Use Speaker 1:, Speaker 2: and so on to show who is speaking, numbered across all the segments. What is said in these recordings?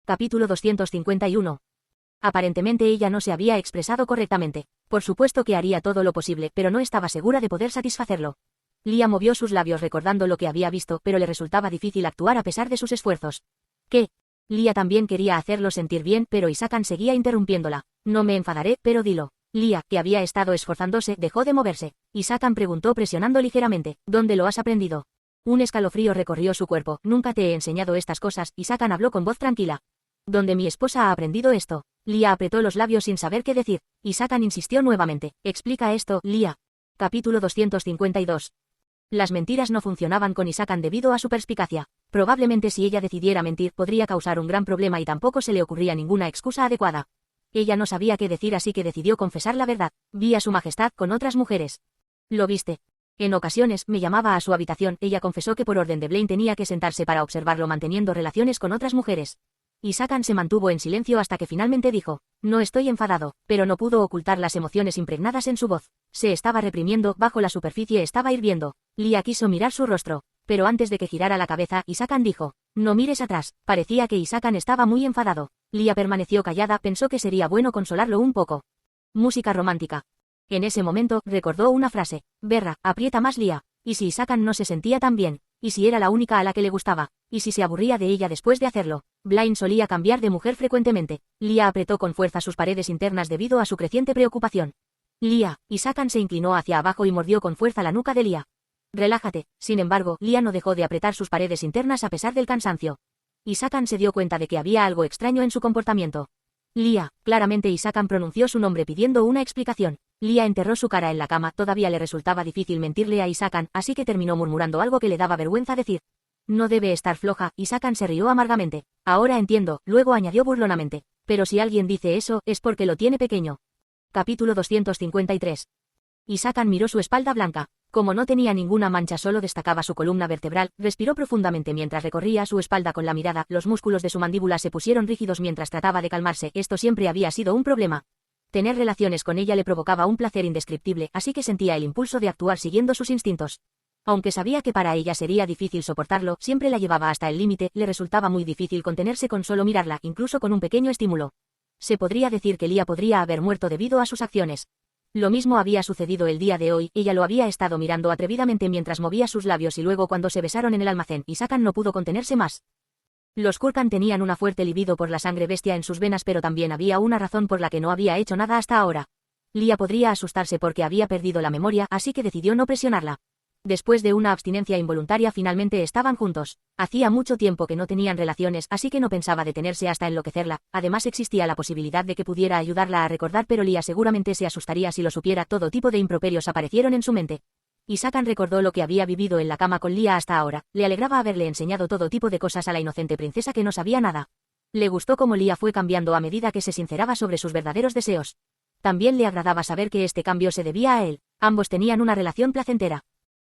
Speaker 1: Capítulo 251. Aparentemente ella no se había expresado correctamente. Por supuesto que haría todo lo posible, pero no estaba segura de poder satisfacerlo. Lia movió sus labios recordando lo que había visto, pero le resultaba difícil actuar a pesar de sus esfuerzos. ¿Qué? Lia también quería hacerlo sentir bien, pero Hisakan seguía interrumpiéndola. No me enfadaré, pero dilo. Lia, que había estado esforzándose, dejó de moverse. Hisakan preguntó presionando ligeramente. ¿Dónde lo has aprendido? Un escalofrío recorrió su cuerpo. Nunca te he enseñado estas cosas. Hisakan habló con voz tranquila. ¿Dónde mi esposa ha aprendido esto? Lia apretó los labios sin saber qué decir. Hisakan insistió nuevamente. Explica esto, Lia. Capítulo 252. Las mentiras no funcionaban con Hisakan debido a su perspicacia. Probablemente si ella decidiera mentir podría causar un gran problema y tampoco se le ocurría ninguna excusa adecuada. Ella no sabía qué decir, así que decidió confesar la verdad. Vi a su majestad con otras mujeres. ¿Lo viste? En ocasiones me llamaba a su habitación. Ella confesó que por orden de Blaine tenía que sentarse para observarlo manteniendo relaciones con otras mujeres. Hisakan se mantuvo en silencio hasta que finalmente dijo, no estoy enfadado, pero no pudo ocultar las emociones impregnadas en su voz. Se estaba reprimiendo, bajo la superficie estaba hirviendo. Lia quiso mirar su rostro, pero antes de que girara la cabeza, Hisakan dijo, no mires atrás. Parecía que Hisakan estaba muy enfadado. Lia permaneció callada, pensó que sería bueno consolarlo un poco. Música romántica. En ese momento, recordó una frase. Berra, aprieta más Lia. ¿Y si Hisakan no se sentía tan bien? ¿Y si era la única a la que le gustaba? ¿Y si se aburría de ella después de hacerlo? Blaine solía cambiar de mujer frecuentemente. Lia apretó con fuerza sus paredes internas debido a su creciente preocupación. Lia. Hisakan se inclinó hacia abajo y mordió con fuerza la nuca de Lia. Relájate. Sin embargo, Lia no dejó de apretar sus paredes internas a pesar del cansancio. Hisakan se dio cuenta de que había algo extraño en su comportamiento. Lia. Claramente Hisakan pronunció su nombre pidiendo una explicación. Lia enterró su cara en la cama. Todavía le resultaba difícil mentirle a Hisakan, así que terminó murmurando algo que le daba vergüenza decir. No debe estar floja. Hisakan se rió amargamente. Ahora entiendo, luego añadió burlonamente. Pero si alguien dice eso, es porque lo tiene pequeño. Capítulo 253. Hisakan miró su espalda blanca. Como no tenía ninguna mancha, solo destacaba su columna vertebral, respiró profundamente mientras recorría su espalda con la mirada. Los músculos de su mandíbula se pusieron rígidos mientras trataba de calmarse. Esto siempre había sido un problema. Tener relaciones con ella le provocaba un placer indescriptible, así que sentía el impulso de actuar siguiendo sus instintos. Aunque sabía que para ella sería difícil soportarlo, siempre la llevaba hasta el límite. Le resultaba muy difícil contenerse con solo mirarla, incluso con un pequeño estímulo. Se podría decir que Lia podría haber muerto debido a sus acciones. Lo mismo había sucedido el día de hoy. Ella lo había estado mirando atrevidamente mientras movía sus labios y luego cuando se besaron en el almacén, Hisakan no pudo contenerse más. Los Kurkan tenían una fuerte libido por la sangre bestia en sus venas, pero también había una razón por la que no había hecho nada hasta ahora. Lia podría asustarse porque había perdido la memoria, así que decidió no presionarla. Después de una abstinencia involuntaria finalmente estaban juntos. Hacía mucho tiempo que no tenían relaciones, así que no pensaba detenerse hasta enloquecerla. Además existía la posibilidad de que pudiera ayudarla a recordar, pero Lia seguramente se asustaría si lo supiera. Todo tipo de improperios aparecieron en su mente. Hisakan recordó lo que había vivido en la cama con Lia hasta ahora. Le alegraba haberle enseñado todo tipo de cosas a la inocente princesa que no sabía nada. Le gustó cómo Lia fue cambiando a medida que se sinceraba sobre sus verdaderos deseos. También le agradaba saber que este cambio se debía a él. Ambos tenían una relación placentera.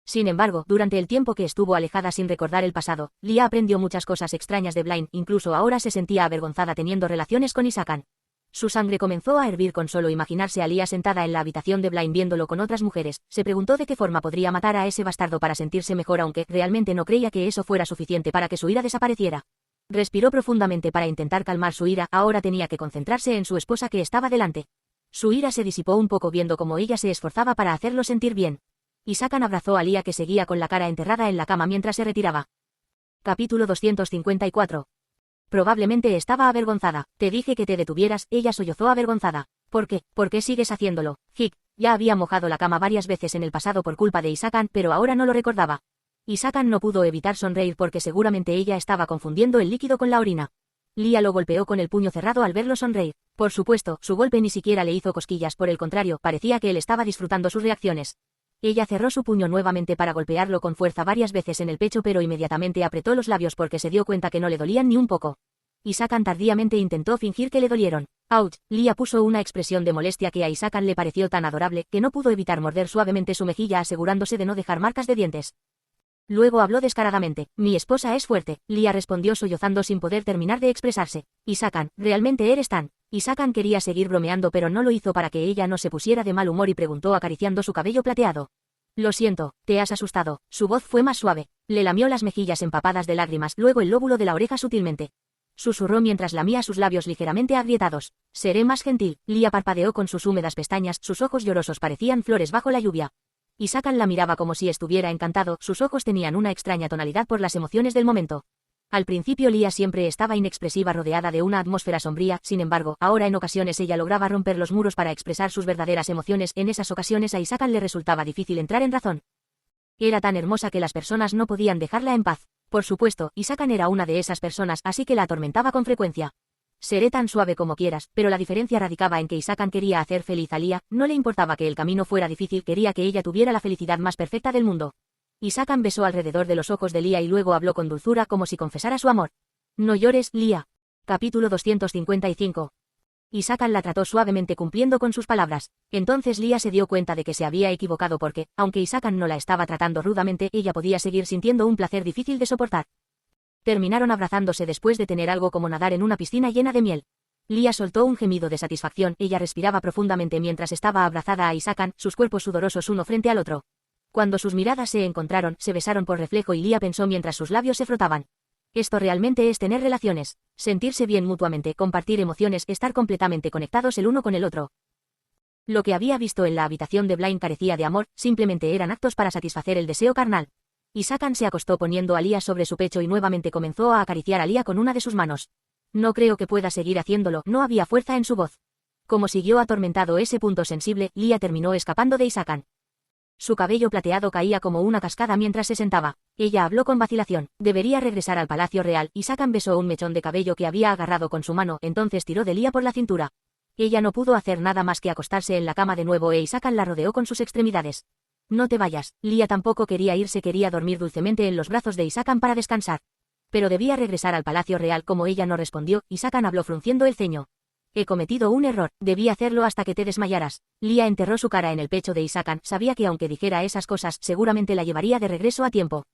Speaker 1: Sin embargo, durante el tiempo que estuvo alejada sin recordar el pasado, Lia aprendió muchas cosas extrañas de Blaine. Incluso ahora se sentía avergonzada teniendo relaciones con Hisakan. Su sangre comenzó a hervir con solo imaginarse a Lia sentada en la habitación de Blaine viéndolo con otras mujeres. Se preguntó de qué forma podría matar a ese bastardo para sentirse mejor, aunque realmente no creía que eso fuera suficiente para que su ira desapareciera. Respiró profundamente para intentar calmar su ira. Ahora tenía que concentrarse en su esposa que estaba delante. Su ira se disipó un poco viendo cómo ella se esforzaba para hacerlo sentir bien. Hisakan abrazó a Lia, que seguía con la cara enterrada en la cama mientras se retiraba. Capítulo 254. Probablemente estaba avergonzada. Te dije que te detuvieras. Ella sollozó avergonzada. ¿Por qué? ¿Por qué sigues haciéndolo? Hick, ya había mojado la cama varias veces en el pasado por culpa de Hisakan, pero ahora no lo recordaba. Hisakan no pudo evitar sonreír porque seguramente ella estaba confundiendo el líquido con la orina. Lia lo golpeó con el puño cerrado al verlo sonreír. Por supuesto, su golpe ni siquiera le hizo cosquillas, por el contrario, parecía que él estaba disfrutando sus reacciones. Ella cerró su puño nuevamente para golpearlo con fuerza varias veces en el pecho, pero inmediatamente apretó los labios porque se dio cuenta que no le dolían ni un poco. Hisakan tardíamente intentó fingir que le dolieron. ¡Auch! Lia puso una expresión de molestia que a Hisakan le pareció tan adorable que no pudo evitar morder suavemente su mejilla asegurándose de no dejar marcas de dientes. Luego habló descaradamente. Mi esposa es fuerte. Lia respondió sollozando sin poder terminar de expresarse. Hisakan, ¿realmente eres tan? Hisakan quería seguir bromeando pero no lo hizo para que ella no se pusiera de mal humor y preguntó acariciando su cabello plateado. Lo siento, te has asustado. Su voz fue más suave. Le lamió las mejillas empapadas de lágrimas, luego el lóbulo de la oreja sutilmente. susurró mientras lamía sus labios ligeramente agrietados. Seré más gentil. Lia parpadeó con sus húmedas pestañas, sus ojos llorosos parecían flores bajo la lluvia. Isakan la miraba como si estuviera encantado, sus ojos tenían una extraña tonalidad por las emociones del momento. Al principio Lia siempre estaba inexpresiva rodeada de una atmósfera sombría, sin embargo, ahora en ocasiones ella lograba romper los muros para expresar sus verdaderas emociones, en esas ocasiones a Isakan le resultaba difícil entrar en razón. Era tan hermosa que las personas no podían dejarla en paz. Por supuesto, Isakan era una de esas personas, así que la atormentaba con frecuencia. Seré tan suave como quieras, pero la diferencia radicaba en que Isakan quería hacer feliz a Lia, no le importaba que el camino fuera difícil, quería que ella tuviera la felicidad más perfecta del mundo. Isakan besó alrededor de los ojos de Lia y luego habló con dulzura como si confesara su amor. No llores, Lia. Capítulo 255. Isakan la trató suavemente cumpliendo con sus palabras. Entonces Lia se dio cuenta de que se había equivocado porque, aunque Isakan no la estaba tratando rudamente, ella podía seguir sintiendo un placer difícil de soportar. Terminaron abrazándose después de tener algo como nadar en una piscina llena de miel. Lia soltó un gemido de satisfacción, ella respiraba profundamente mientras estaba abrazada a Isakan, sus cuerpos sudorosos uno frente al otro. Cuando sus miradas se encontraron, se besaron por reflejo y Lia pensó mientras sus labios se frotaban. Esto realmente es tener relaciones, sentirse bien mutuamente, compartir emociones, estar completamente conectados el uno con el otro. Lo que había visto en la habitación de Blaine carecía de amor, simplemente eran actos para satisfacer el deseo carnal. Isakan se acostó poniendo a Lia sobre su pecho y nuevamente comenzó a acariciar a Lia con una de sus manos. No creo que pueda seguir haciéndolo, no había fuerza en su voz. Como siguió atormentado ese punto sensible, Lia terminó escapando de Isakan. Su cabello plateado caía como una cascada mientras se sentaba. Ella habló con vacilación. Debería regresar al Palacio Real. Isakan besó un mechón de cabello que había agarrado con su mano, entonces tiró de Lia por la cintura. Ella no pudo hacer nada más que acostarse en la cama de nuevo e Isakan la rodeó con sus extremidades. No te vayas. Lia tampoco quería irse, quería dormir dulcemente en los brazos de Isakan para descansar. Pero debía regresar al Palacio Real. Como ella no respondió, Isakan habló frunciendo el ceño. He cometido un error, debí hacerlo hasta que te desmayaras. Lia enterró su cara en el pecho de Isakan, sabía que aunque dijera esas cosas, seguramente la llevaría de regreso a tiempo.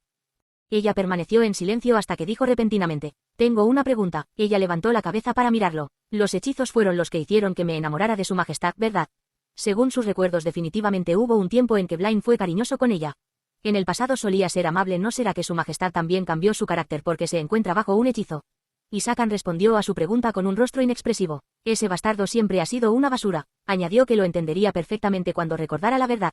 Speaker 1: Ella permaneció en silencio hasta que dijo repentinamente, tengo una pregunta. Ella levantó la cabeza para mirarlo. Los hechizos fueron los que hicieron que me enamorara de su majestad, ¿verdad? Según sus recuerdos, definitivamente hubo un tiempo en que Blaine fue cariñoso con ella. En el pasado solía ser amable, ¿no será que su majestad también cambió su carácter porque se encuentra bajo un hechizo? Isakan respondió a su pregunta con un rostro inexpresivo. Ese bastardo siempre ha sido una basura. Añadió que lo entendería perfectamente cuando recordara la verdad.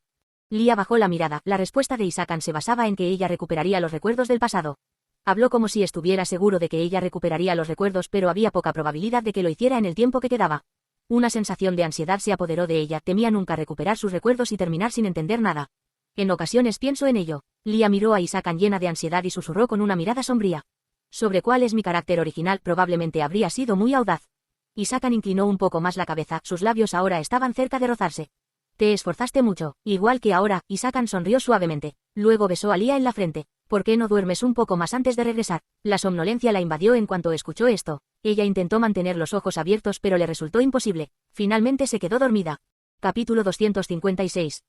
Speaker 1: Lia bajó la mirada. La respuesta de Isakan se basaba en que ella recuperaría los recuerdos del pasado. Habló como si estuviera seguro de que ella recuperaría los recuerdos, pero había poca probabilidad de que lo hiciera en el tiempo que quedaba. Una sensación de ansiedad se apoderó de ella, temía nunca recuperar sus recuerdos y terminar sin entender nada. En ocasiones pienso en ello. Lia miró a Isakan llena de ansiedad y susurró con una mirada sombría. Sobre cuál es mi carácter original, probablemente habría sido muy audaz. Isakan inclinó un poco más la cabeza, sus labios ahora estaban cerca de rozarse. Te esforzaste mucho, igual que ahora. Isakan sonrió suavemente. Luego besó a Lia en la frente. ¿Por qué no duermes un poco más antes de regresar? La somnolencia la invadió en cuanto escuchó esto. Ella intentó mantener los ojos abiertos pero le resultó imposible. Finalmente se quedó dormida. Capítulo 256.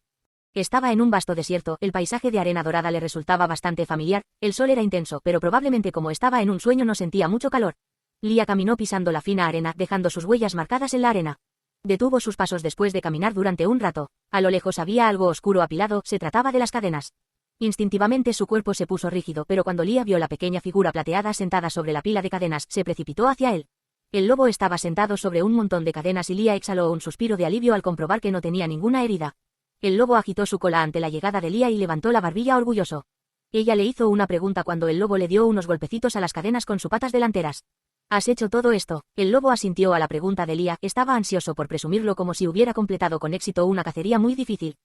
Speaker 1: Estaba en un vasto desierto, el paisaje de arena dorada le resultaba bastante familiar, el sol era intenso, pero probablemente como estaba en un sueño no sentía mucho calor. Lia caminó pisando la fina arena, dejando sus huellas marcadas en la arena. Detuvo sus pasos después de caminar durante un rato. A lo lejos había algo oscuro apilado, se trataba de las cadenas. Instintivamente su cuerpo se puso rígido, pero cuando Lia vio la pequeña figura plateada sentada sobre la pila de cadenas, se precipitó hacia él. El lobo estaba sentado sobre un montón de cadenas y Lia exhaló un suspiro de alivio al comprobar que no tenía ninguna herida. El lobo agitó su cola ante la llegada de Lia y levantó la barbilla orgulloso. Ella le hizo una pregunta cuando el lobo le dio unos golpecitos a las cadenas con sus patas delanteras. ¿Has hecho todo esto? El lobo asintió a la pregunta de Lia, estaba ansioso por presumirlo como si hubiera completado con éxito una cacería muy difícil.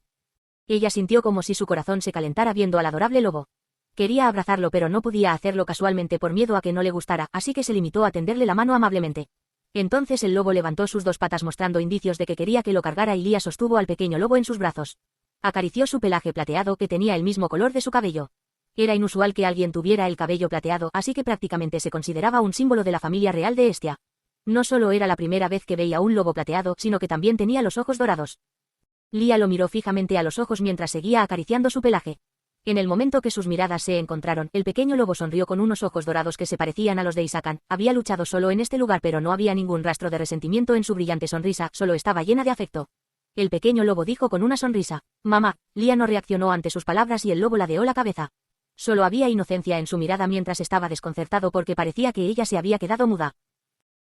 Speaker 1: Ella sintió como si su corazón se calentara viendo al adorable lobo. Quería abrazarlo pero no podía hacerlo casualmente por miedo a que no le gustara, así que se limitó a tenderle la mano amablemente. Entonces el lobo levantó sus dos patas mostrando indicios de que quería que lo cargara y Lia sostuvo al pequeño lobo en sus brazos. Acarició su pelaje plateado que tenía el mismo color de su cabello. Era inusual que alguien tuviera el cabello plateado, así que prácticamente se consideraba un símbolo de la familia real de Estia. No solo era la primera vez que veía un lobo plateado, sino que también tenía los ojos dorados. Lia lo miró fijamente a los ojos mientras seguía acariciando su pelaje. En el momento que sus miradas se encontraron, el pequeño lobo sonrió con unos ojos dorados que se parecían a los de Isakan. Había luchado solo en este lugar pero no había ningún rastro de resentimiento en su brillante sonrisa, solo estaba llena de afecto. El pequeño lobo dijo con una sonrisa. Mamá. Lia no reaccionó ante sus palabras y el lobo ladeó la cabeza. Solo había inocencia en su mirada mientras estaba desconcertado porque parecía que ella se había quedado muda.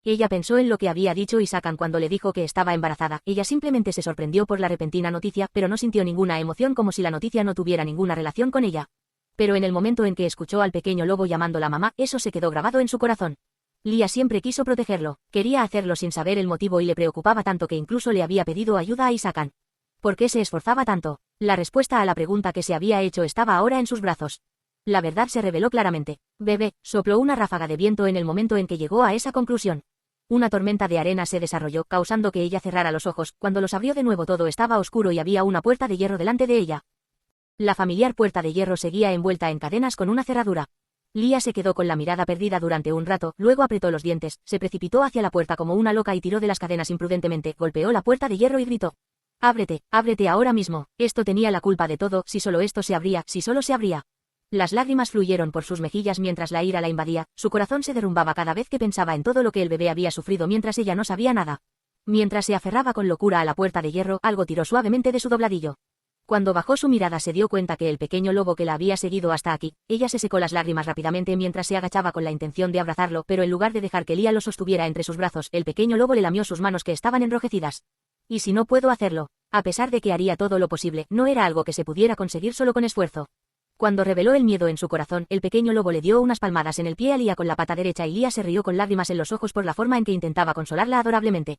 Speaker 1: Ella pensó en lo que había dicho Isakan cuando le dijo que estaba embarazada. Ella simplemente se sorprendió por la repentina noticia, pero no sintió ninguna emoción, como si la noticia no tuviera ninguna relación con ella. Pero en el momento en que escuchó al pequeño lobo llamándola mamá, eso se quedó grabado en su corazón. Lia siempre quiso protegerlo, quería hacerlo sin saber el motivo y le preocupaba tanto que incluso le había pedido ayuda a Isakan. ¿Por qué se esforzaba tanto? La respuesta a la pregunta que se había hecho estaba ahora en sus brazos. La verdad se reveló claramente. Bebé, sopló una ráfaga de viento en el momento en que llegó a esa conclusión. Una tormenta de arena se desarrolló, causando que ella cerrara los ojos. Cuando los abrió de nuevo todo estaba oscuro y había una puerta de hierro delante de ella. La familiar puerta de hierro seguía envuelta en cadenas con una cerradura. Lia se quedó con la mirada perdida durante un rato, luego apretó los dientes, se precipitó hacia la puerta como una loca y tiró de las cadenas imprudentemente, golpeó la puerta de hierro y gritó. «Ábrete, ábrete ahora mismo, esto tenía la culpa de todo, si solo esto se abría, si solo se abría». Las lágrimas fluyeron por sus mejillas mientras la ira la invadía, su corazón se derrumbaba cada vez que pensaba en todo lo que el bebé había sufrido mientras ella no sabía nada. Mientras se aferraba con locura a la puerta de hierro, algo tiró suavemente de su dobladillo. Cuando bajó su mirada se dio cuenta que el pequeño lobo que la había seguido hasta aquí, ella se secó las lágrimas rápidamente mientras se agachaba con la intención de abrazarlo, pero en lugar de dejar que Lia lo sostuviera entre sus brazos, el pequeño lobo le lamió sus manos que estaban enrojecidas. ¿Y si no puedo hacerlo? A pesar de que haría todo lo posible, no era algo que se pudiera conseguir solo con esfuerzo. Cuando reveló el miedo en su corazón, el pequeño lobo le dio unas palmadas en el pie a Lia con la pata derecha y Lia se rió con lágrimas en los ojos por la forma en que intentaba consolarla adorablemente.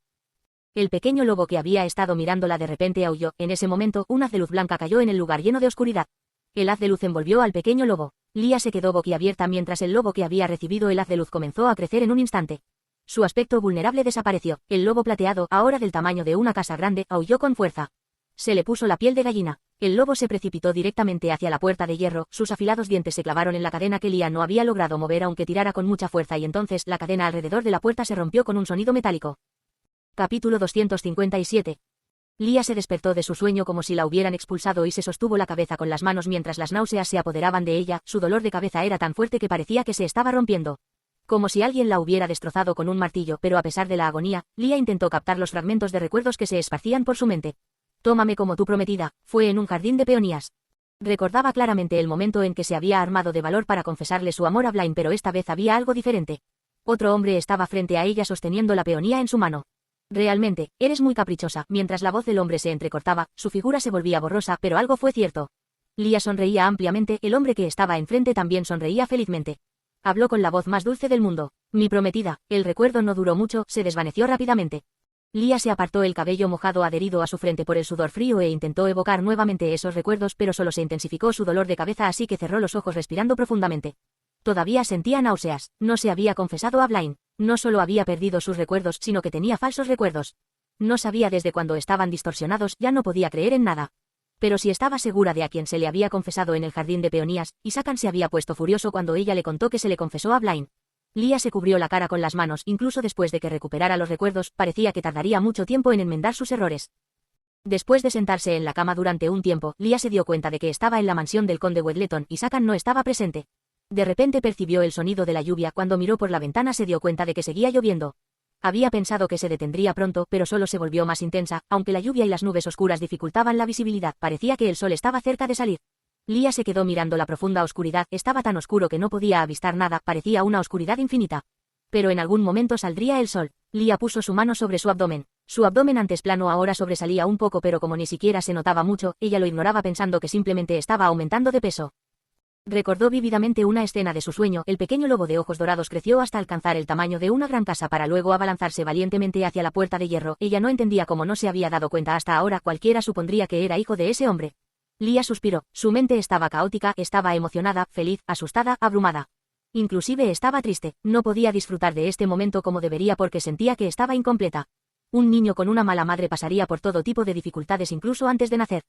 Speaker 1: El pequeño lobo que había estado mirándola de repente aulló. En ese momento, un haz de luz blanca cayó en el lugar lleno de oscuridad. El haz de luz envolvió al pequeño lobo. Lia se quedó boquiabierta mientras el lobo que había recibido el haz de luz comenzó a crecer en un instante. Su aspecto vulnerable desapareció. El lobo plateado, ahora del tamaño de una casa grande, aulló con fuerza. Se le puso la piel de gallina. El lobo se precipitó directamente hacia la puerta de hierro, sus afilados dientes se clavaron en la cadena que Lia no había logrado mover aunque tirara con mucha fuerza y entonces la cadena alrededor de la puerta se rompió con un sonido metálico. Capítulo 257. Lia se despertó de su sueño como si la hubieran expulsado y se sostuvo la cabeza con las manos mientras las náuseas se apoderaban de ella, su dolor de cabeza era tan fuerte que parecía que se estaba rompiendo. Como si alguien la hubiera destrozado con un martillo, pero a pesar de la agonía, Lia intentó captar los fragmentos de recuerdos que se esparcían por su mente. Tómame como tu prometida, fue en un jardín de peonías. Recordaba claramente el momento en que se había armado de valor para confesarle su amor a Blaine, pero esta vez había algo diferente. Otro hombre estaba frente a ella sosteniendo la peonía en su mano. Realmente, eres muy caprichosa. Mientras la voz del hombre se entrecortaba, su figura se volvía borrosa, pero algo fue cierto. Lia sonreía ampliamente, el hombre que estaba enfrente también sonreía felizmente. Habló con la voz más dulce del mundo. Mi prometida. El recuerdo no duró mucho, se desvaneció rápidamente. Lia se apartó el cabello mojado adherido a su frente por el sudor frío e intentó evocar nuevamente esos recuerdos, pero solo se intensificó su dolor de cabeza, así que cerró los ojos respirando profundamente. Todavía sentía náuseas. No se había confesado a Blaine. No solo había perdido sus recuerdos, sino que tenía falsos recuerdos. No sabía desde cuándo estaban distorsionados, ya no podía creer en nada. Pero si estaba segura de a quien se le había confesado en el jardín de peonías, Isakan se había puesto furioso cuando ella le contó que se le confesó a Blaine. Lia se cubrió la cara con las manos, incluso después de que recuperara los recuerdos, parecía que tardaría mucho tiempo en enmendar sus errores. Después de sentarse en la cama durante un tiempo, Lia se dio cuenta de que estaba en la mansión del conde Wedleton y Isakan no estaba presente. De repente percibió el sonido de la lluvia. Cuando miró por la ventana se dio cuenta de que seguía lloviendo. Había pensado que se detendría pronto, pero solo se volvió más intensa, aunque la lluvia y las nubes oscuras dificultaban la visibilidad, parecía que el sol estaba cerca de salir. Lia se quedó mirando la profunda oscuridad, estaba tan oscuro que no podía avistar nada, parecía una oscuridad infinita. Pero en algún momento saldría el sol. Lia puso su mano sobre su abdomen. Su abdomen antes plano ahora sobresalía un poco, pero como ni siquiera se notaba mucho, ella lo ignoraba pensando que simplemente estaba aumentando de peso. Recordó vívidamente una escena de su sueño, el pequeño lobo de ojos dorados creció hasta alcanzar el tamaño de una gran casa para luego abalanzarse valientemente hacia la puerta de hierro. Ella no entendía cómo no se había dado cuenta hasta ahora, cualquiera supondría que era hijo de ese hombre. Lia suspiró, su mente estaba caótica, estaba emocionada, feliz, asustada, abrumada. Inclusive estaba triste, no podía disfrutar de este momento como debería porque sentía que estaba incompleta. Un niño con una mala madre pasaría por todo tipo de dificultades incluso antes de nacer.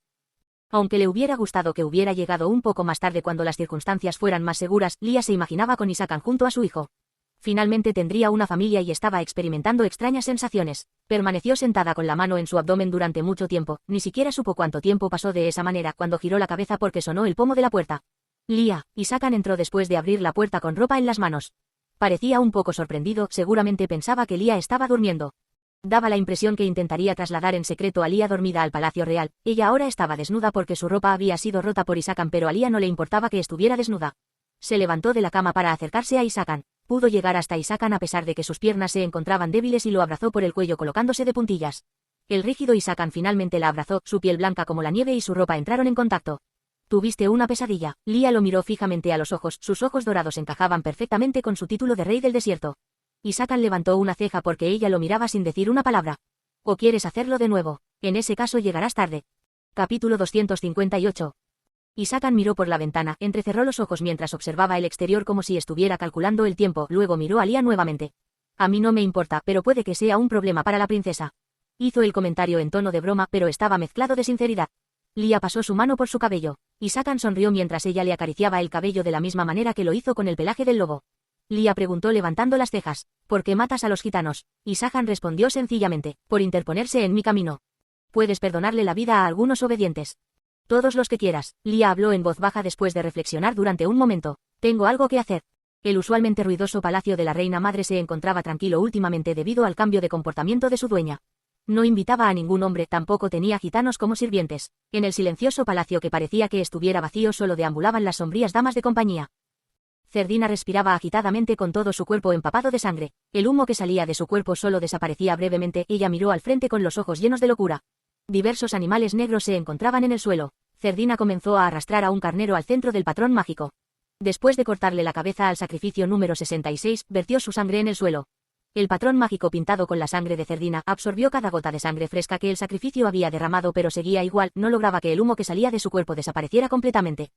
Speaker 1: Aunque le hubiera gustado que hubiera llegado un poco más tarde cuando las circunstancias fueran más seguras, Lia se imaginaba con Isakan junto a su hijo. Finalmente tendría una familia y estaba experimentando extrañas sensaciones. Permaneció sentada con la mano en su abdomen durante mucho tiempo, ni siquiera supo cuánto tiempo pasó de esa manera cuando giró la cabeza porque sonó el pomo de la puerta. Lia, Isakan entró después de abrir la puerta con ropa en las manos. Parecía un poco sorprendido, seguramente pensaba que Lia estaba durmiendo. Daba la impresión que intentaría trasladar en secreto a Lia dormida al Palacio Real. Ella ahora estaba desnuda porque su ropa había sido rota por Isakan, pero a Lia no le importaba que estuviera desnuda. Se levantó de la cama para acercarse a Isakan. Pudo llegar hasta Isakan a pesar de que sus piernas se encontraban débiles y lo abrazó por el cuello colocándose de puntillas. El rígido Isakan finalmente la abrazó, su piel blanca como la nieve y su ropa entraron en contacto. ¿Tuviste una pesadilla? Lia lo miró fijamente a los ojos, sus ojos dorados encajaban perfectamente con su título de rey del desierto. Isakan levantó una ceja porque ella lo miraba sin decir una palabra. ¿O quieres hacerlo de nuevo? En ese caso llegarás tarde. Capítulo 258. Isakan miró por la ventana, entrecerró los ojos mientras observaba el exterior como si estuviera calculando el tiempo, luego miró a Lia nuevamente. A mí no me importa, pero puede que sea un problema para la princesa. Hizo el comentario en tono de broma, pero estaba mezclado de sinceridad. Lia pasó su mano por su cabello. Isakan sonrió mientras ella le acariciaba el cabello de la misma manera que lo hizo con el pelaje del lobo. Lia preguntó levantando las cejas. ¿Por qué matas a los gitanos? Isakan respondió sencillamente, por interponerse en mi camino. Puedes perdonarle la vida a algunos obedientes. Todos los que quieras. Lia habló en voz baja después de reflexionar durante un momento. Tengo algo que hacer. El usualmente ruidoso palacio de la reina madre se encontraba tranquilo últimamente debido al cambio de comportamiento de su dueña. No invitaba a ningún hombre, tampoco tenía gitanos como sirvientes. En el silencioso palacio que parecía que estuviera vacío solo deambulaban las sombrías damas de compañía. Cerdina respiraba agitadamente con todo su cuerpo empapado de sangre. El humo que salía de su cuerpo solo desaparecía brevemente. Ella miró al frente con los ojos llenos de locura. Diversos animales negros se encontraban en el suelo. Cerdina comenzó a arrastrar a un carnero al centro del patrón mágico. Después de cortarle la cabeza al sacrificio número 66, vertió su sangre en el suelo. El patrón mágico pintado con la sangre de Cerdina absorbió cada gota de sangre fresca que el sacrificio había derramado, pero seguía igual, no lograba que el humo que salía de su cuerpo desapareciera completamente.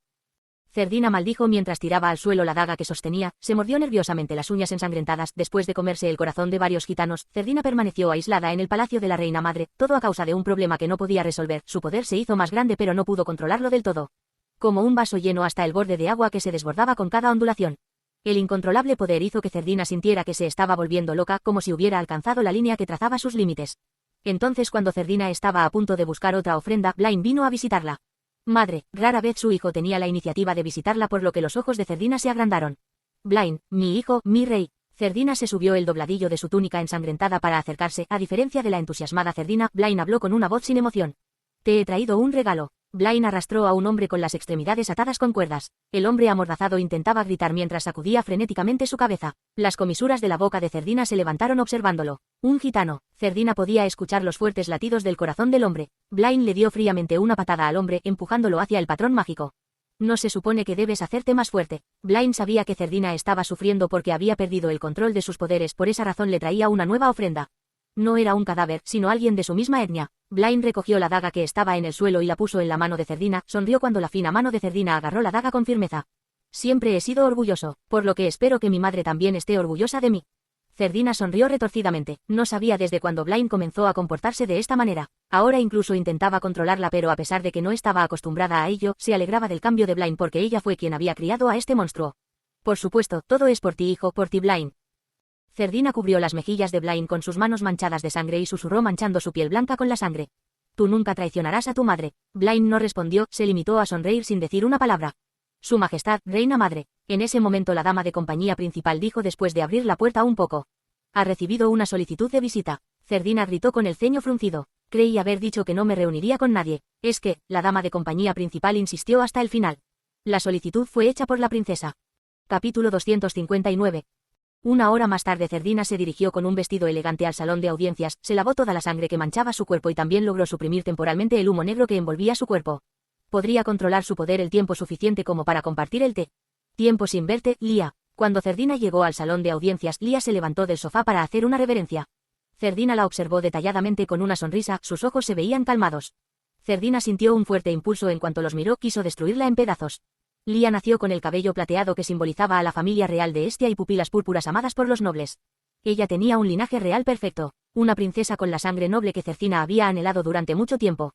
Speaker 1: Cerdina maldijo mientras tiraba al suelo la daga que sostenía, se mordió nerviosamente las uñas ensangrentadas. Después de comerse el corazón de varios gitanos, Cerdina permaneció aislada en el palacio de la reina madre, todo a causa de un problema que no podía resolver. Su poder se hizo más grande pero no pudo controlarlo del todo. Como un vaso lleno hasta el borde de agua que se desbordaba con cada ondulación. El incontrolable poder hizo que Cerdina sintiera que se estaba volviendo loca, como si hubiera alcanzado la línea que trazaba sus límites. Entonces, cuando Cerdina estaba a punto de buscar otra ofrenda, Blaine vino a visitarla. Madre, rara vez su hijo tenía la iniciativa de visitarla, por lo que los ojos de Cerdina se agrandaron. Blaine, mi hijo, mi rey. Cerdina se subió el dobladillo de su túnica ensangrentada para acercarse. A diferencia de la entusiasmada Cerdina, Blaine habló con una voz sin emoción. Te he traído un regalo. Blaine arrastró a un hombre con las extremidades atadas con cuerdas. El hombre amordazado intentaba gritar mientras sacudía frenéticamente su cabeza. Las comisuras de la boca de Cerdina se levantaron observándolo. Un gitano. Cerdina podía escuchar los fuertes latidos del corazón del hombre. Blaine le dio fríamente una patada al hombre, empujándolo hacia el patrón mágico. No se supone que debes hacerte más fuerte. Blaine sabía que Cerdina estaba sufriendo porque había perdido el control de sus poderes, por esa razón le traía una nueva ofrenda. No era un cadáver, sino alguien de su misma etnia. Blaine recogió la daga que estaba en el suelo y la puso en la mano de Cerdina, sonrió cuando la fina mano de Cerdina agarró la daga con firmeza. Siempre he sido orgulloso, por lo que espero que mi madre también esté orgullosa de mí. Cerdina sonrió retorcidamente, no sabía desde cuándo Blaine comenzó a comportarse de esta manera. Ahora incluso intentaba controlarla, pero a pesar de que no estaba acostumbrada a ello, se alegraba del cambio de Blaine porque ella fue quien había criado a este monstruo. Por supuesto, todo es por ti, hijo, por ti, Blaine. Cerdina cubrió las mejillas de Blaine con sus manos manchadas de sangre y susurró manchando su piel blanca con la sangre. Tú nunca traicionarás a tu madre. Blaine no respondió, se limitó a sonreír sin decir una palabra. Su Majestad, Reina Madre. En ese momento la dama de compañía principal dijo después de abrir la puerta un poco. Ha recibido una solicitud de visita. Cerdina gritó con el ceño fruncido. Creí haber dicho que no me reuniría con nadie. Es que, la dama de compañía principal insistió hasta el final. La solicitud fue hecha por la princesa. Capítulo 259. Una hora más tarde Cerdina se dirigió con un vestido elegante al salón de audiencias, se lavó toda la sangre que manchaba su cuerpo y también logró suprimir temporalmente el humo negro que envolvía su cuerpo. Podría controlar su poder el tiempo suficiente como para compartir el té. Tiempo sin verte, Lia. Cuando Cerdina llegó al salón de audiencias, Lia se levantó del sofá para hacer una reverencia. Cerdina la observó detalladamente con una sonrisa, sus ojos se veían calmados. Cerdina sintió un fuerte impulso en cuanto los miró, quiso destruirla en pedazos. Lia nació con el cabello plateado que simbolizaba a la familia real de Estia y pupilas púrpuras amadas por los nobles. Ella tenía un linaje real perfecto, una princesa con la sangre noble que Cerdina había anhelado durante mucho tiempo.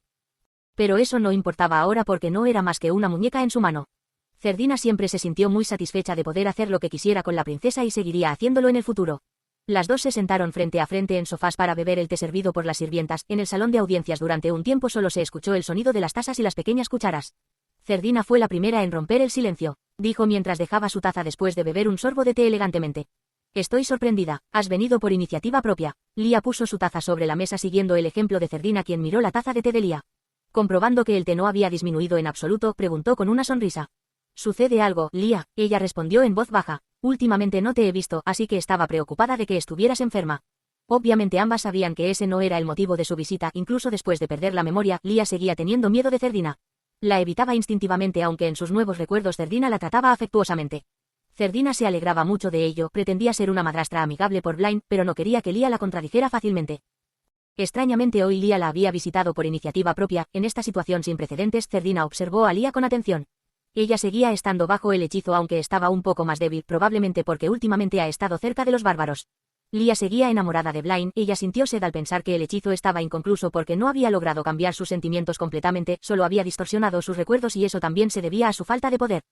Speaker 1: Pero eso no importaba ahora porque no era más que una muñeca en su mano. Cerdina siempre se sintió muy satisfecha de poder hacer lo que quisiera con la princesa y seguiría haciéndolo en el futuro. Las dos se sentaron frente a frente en sofás para beber el té servido por las sirvientas. En el salón de audiencias durante un tiempo solo se escuchó el sonido de las tazas y las pequeñas cucharas. Cerdina fue la primera en romper el silencio, dijo mientras dejaba su taza después de beber un sorbo de té elegantemente. Estoy sorprendida, has venido por iniciativa propia. Lia puso su taza sobre la mesa siguiendo el ejemplo de Cerdina, quien miró la taza de té de Lia. Comprobando que el té no había disminuido en absoluto, preguntó con una sonrisa. ¿Sucede algo, Lia? Ella respondió en voz baja. Últimamente no te he visto, así que estaba preocupada de que estuvieras enferma. Obviamente ambas sabían que ese no era el motivo de su visita, incluso después de perder la memoria, Lia seguía teniendo miedo de Cerdina. La evitaba instintivamente aunque en sus nuevos recuerdos Cerdina la trataba afectuosamente. Cerdina se alegraba mucho de ello, pretendía ser una madrastra amigable por Blaine, pero no quería que Lia la contradijera fácilmente. Extrañamente hoy Lia la había visitado por iniciativa propia. En esta situación sin precedentes, Cerdina observó a Lia con atención. Ella seguía estando bajo el hechizo aunque estaba un poco más débil, probablemente porque últimamente ha estado cerca de los bárbaros. Lia seguía enamorada de Blaine, ella sintió sed al pensar que el hechizo estaba inconcluso porque no había logrado cambiar sus sentimientos completamente, solo había distorsionado sus recuerdos y eso también se debía a su falta de poder.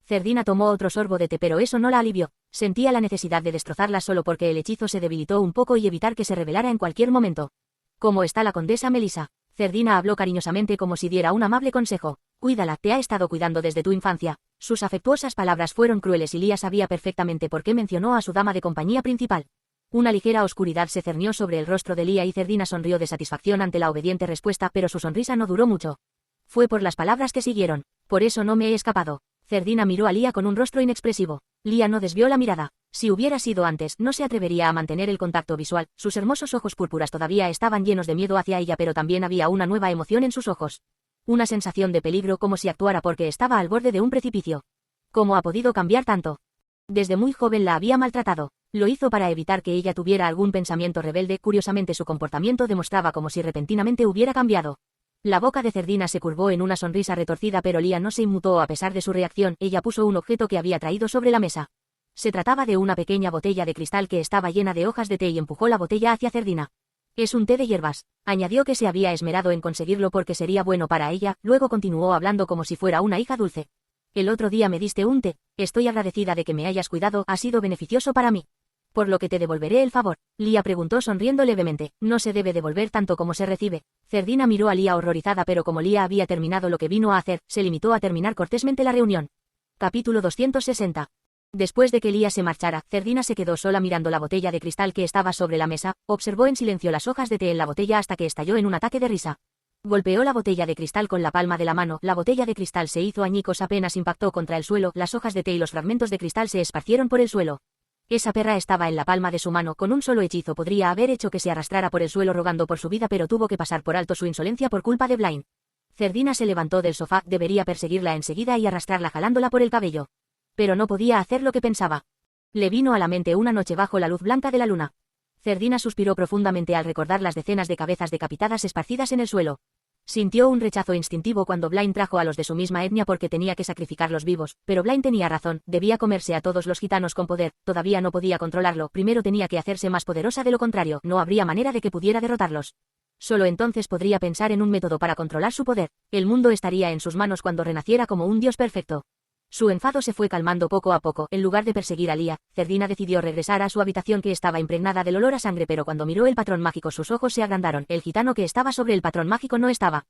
Speaker 1: Cerdina tomó otro sorbo de té pero eso no la alivió, sentía la necesidad de destrozarla solo porque el hechizo se debilitó un poco y evitar que se revelara en cualquier momento. ¿Cómo está la condesa Melissa? Cerdina habló cariñosamente como si diera un amable consejo. Cuídala, te ha estado cuidando desde tu infancia. Sus afectuosas palabras fueron crueles y Lia sabía perfectamente por qué mencionó a su dama de compañía principal. Una ligera oscuridad se cernió sobre el rostro de Lia y Cerdina sonrió de satisfacción ante la obediente respuesta, pero su sonrisa no duró mucho. Fue por las palabras que siguieron. Por eso no me he escapado. Cerdina miró a Lia con un rostro inexpresivo. Lia no desvió la mirada. Si hubiera sido antes, no se atrevería a mantener el contacto visual. Sus hermosos ojos púrpuras todavía estaban llenos de miedo hacia ella, pero también había una nueva emoción en sus ojos. Una sensación de peligro, como si actuara porque estaba al borde de un precipicio. ¿Cómo ha podido cambiar tanto? Desde muy joven la había maltratado. Lo hizo para evitar que ella tuviera algún pensamiento rebelde. Curiosamente su comportamiento demostraba como si repentinamente hubiera cambiado. La boca de Cerdina se curvó en una sonrisa retorcida, pero Lia no se inmutó a pesar de su reacción. Ella puso un objeto que había traído sobre la mesa. Se trataba de una pequeña botella de cristal que estaba llena de hojas de té y empujó la botella hacia Cerdina. Es un té de hierbas. Añadió que se había esmerado en conseguirlo porque sería bueno para ella, luego continuó hablando como si fuera una hija dulce. El otro día me diste un té. Estoy agradecida de que me hayas cuidado, ha sido beneficioso para mí. Por lo que te devolveré el favor. Lia preguntó sonriendo levemente. No se debe devolver tanto como se recibe. Cerdina miró a Lia horrorizada, pero como Lia había terminado lo que vino a hacer, se limitó a terminar cortésmente la reunión. Capítulo 260. Después de que Lia se marchara, Cerdina se quedó sola mirando la botella de cristal que estaba sobre la mesa, observó en silencio las hojas de té en la botella hasta que estalló en un ataque de risa. Golpeó la botella de cristal con la palma de la mano, la botella de cristal se hizo añicos apenas impactó contra el suelo, las hojas de té y los fragmentos de cristal se esparcieron por el suelo. Esa perra estaba en la palma de su mano, con un solo hechizo podría haber hecho que se arrastrara por el suelo rogando por su vida, pero tuvo que pasar por alto su insolencia por culpa de Blaine. Cerdina se levantó del sofá, debería perseguirla enseguida y arrastrarla jalándola por el cabello. Pero no podía hacer lo que pensaba. Le vino a la mente una noche bajo la luz blanca de la luna. Cerdina suspiró profundamente al recordar las decenas de cabezas decapitadas esparcidas en el suelo. Sintió un rechazo instintivo cuando Blaine trajo a los de su misma etnia porque tenía que sacrificarlos vivos, pero Blaine tenía razón, debía comerse a todos los gitanos con poder, todavía no podía controlarlo, primero tenía que hacerse más poderosa, de lo contrario, no habría manera de que pudiera derrotarlos. Solo entonces podría pensar en un método para controlar su poder, el mundo estaría en sus manos cuando renaciera como un dios perfecto. Su enfado se fue calmando poco a poco, en lugar de perseguir a Lia, Cerdina decidió regresar a su habitación que estaba impregnada del olor a sangre, pero cuando miró el patrón mágico sus ojos se agrandaron, el gitano que estaba sobre el patrón mágico no estaba.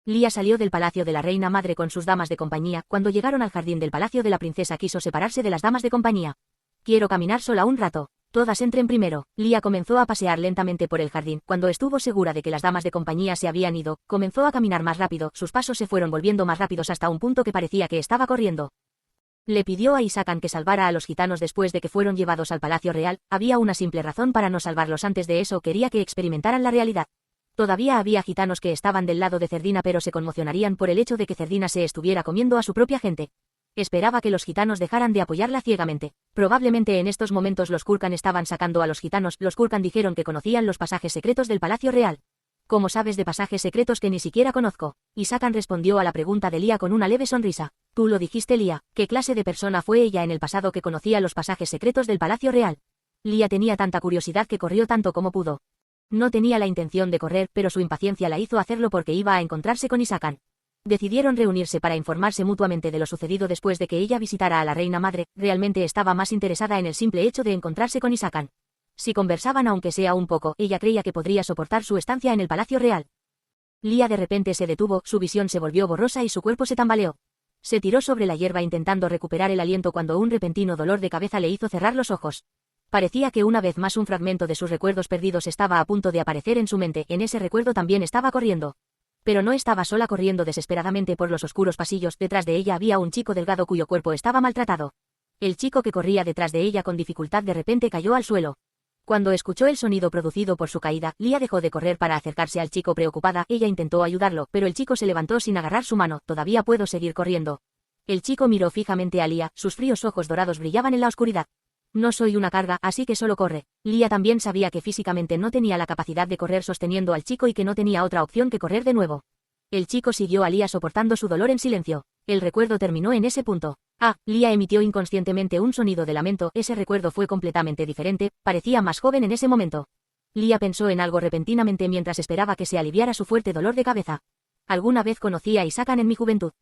Speaker 1: Lia salió del palacio de la reina madre con sus damas de compañía, cuando llegaron al jardín del palacio de la princesa quiso separarse de las damas de compañía. Quiero caminar sola un rato. Todas entren primero. Lia comenzó a pasear lentamente por el jardín, cuando estuvo segura de que las damas de compañía se habían ido, comenzó a caminar más rápido, sus pasos se fueron volviendo más rápidos hasta un punto que parecía que estaba corriendo. Le pidió a Isakan que salvara a los gitanos después de que fueron llevados al palacio real, había una simple razón para no salvarlos antes de eso, quería que experimentaran la realidad. Todavía había gitanos que estaban del lado de Cerdina pero se conmocionarían por el hecho de que Cerdina se estuviera comiendo a su propia gente. Esperaba que los gitanos dejaran de apoyarla ciegamente. Probablemente en estos momentos los Kurkan estaban sacando a los gitanos. Los Kurkan dijeron que conocían los pasajes secretos del Palacio Real. ¿Cómo sabes de pasajes secretos que ni siquiera conozco? Isakan respondió a la pregunta de Lia con una leve sonrisa. Tú lo dijiste, Lia. ¿Qué clase de persona fue ella en el pasado que conocía los pasajes secretos del Palacio Real? Lia tenía tanta curiosidad que corrió tanto como pudo. No tenía la intención de correr, pero su impaciencia la hizo hacerlo porque iba a encontrarse con Isakan. Decidieron reunirse para informarse mutuamente de lo sucedido después de que ella visitara a la reina madre, realmente estaba más interesada en el simple hecho de encontrarse con Isakan. Si conversaban aunque sea un poco, ella creía que podría soportar su estancia en el Palacio Real. Lia de repente se detuvo, su visión se volvió borrosa y su cuerpo se tambaleó. Se tiró sobre la hierba intentando recuperar el aliento cuando un repentino dolor de cabeza le hizo cerrar los ojos. Parecía que una vez más un fragmento de sus recuerdos perdidos estaba a punto de aparecer en su mente, en ese recuerdo también estaba corriendo. Pero no estaba sola corriendo desesperadamente por los oscuros pasillos, detrás de ella había un chico delgado cuyo cuerpo estaba maltratado. El chico que corría detrás de ella con dificultad de repente cayó al suelo. Cuando escuchó el sonido producido por su caída, Lia dejó de correr para acercarse al chico preocupada. Ella intentó ayudarlo, pero el chico se levantó sin agarrar su mano. Todavía puedo seguir corriendo. El chico miró fijamente a Lia, sus fríos ojos dorados brillaban en la oscuridad. No soy una carga, así que solo corre. Lia también sabía que físicamente no tenía la capacidad de correr sosteniendo al chico y que no tenía otra opción que correr de nuevo. El chico siguió a Lia soportando su dolor en silencio. El recuerdo terminó en ese punto. Lia emitió inconscientemente un sonido de lamento. Ese recuerdo fue completamente diferente, parecía más joven en ese momento. Lia pensó en algo repentinamente mientras esperaba que se aliviara su fuerte dolor de cabeza. Alguna vez conocí a Isakan en mi juventud.